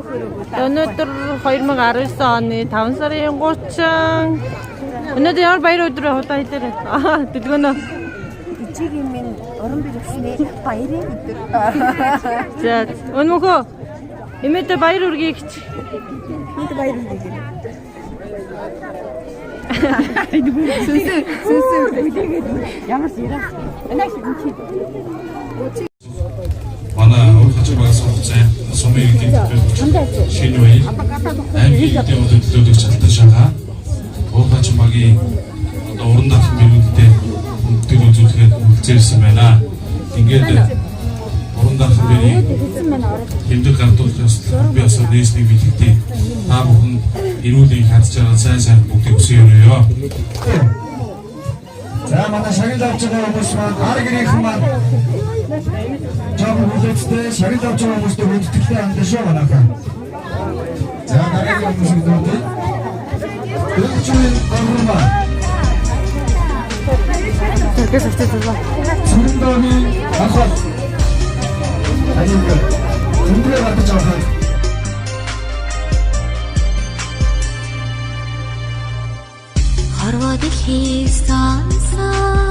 Өнөөдөр 2019 оны 5 сарын 30. Өнөөдөр ямар баяр өдөр вэ? Худаа хэлээрэй. Дэлгөөнөө. Ичигийн минь уран бэлгсний баярын өдөр. За, өнөөхөө эмээдээ баяр үргэе гэж. Энд баяр үргэе. Сүнсэн үлээгээд ямар ч яриа. Энэш чи. Манай урьдчилан багш сургуулийн сумын иргэдийн шинэ үеийн аймгийн хөдөлгөөний чалдан шагаа урьдчилан багийн уран дахин биелүүлэлтэд хүндэтгэл үзүүлэхэд үлдсэн байна. Ингээд уран дахин биелийг хэмжээ гардуулахаас би асуу нийслэг биелэлтийн та бүхэн ирүүлгийг хадж байгаа сайн бүгдийг хүсье. За манай шагнал авч байгаа хүмүүс маань ар гэрийнхэн маань жоо хүлээцтэй шагнал авч байгаа хүмүүстээ хүндэтгэлтэй хандсан шүү манайхаа. За дараагийн хүмүүсийн дөрөв. Дөрөвчийн гомроо. Тэгээс авчихсан. Сүрэндэний ахвал. Аюулгүй. Сүрэндрээ батж авах. Хорвоо дэлхий сонсон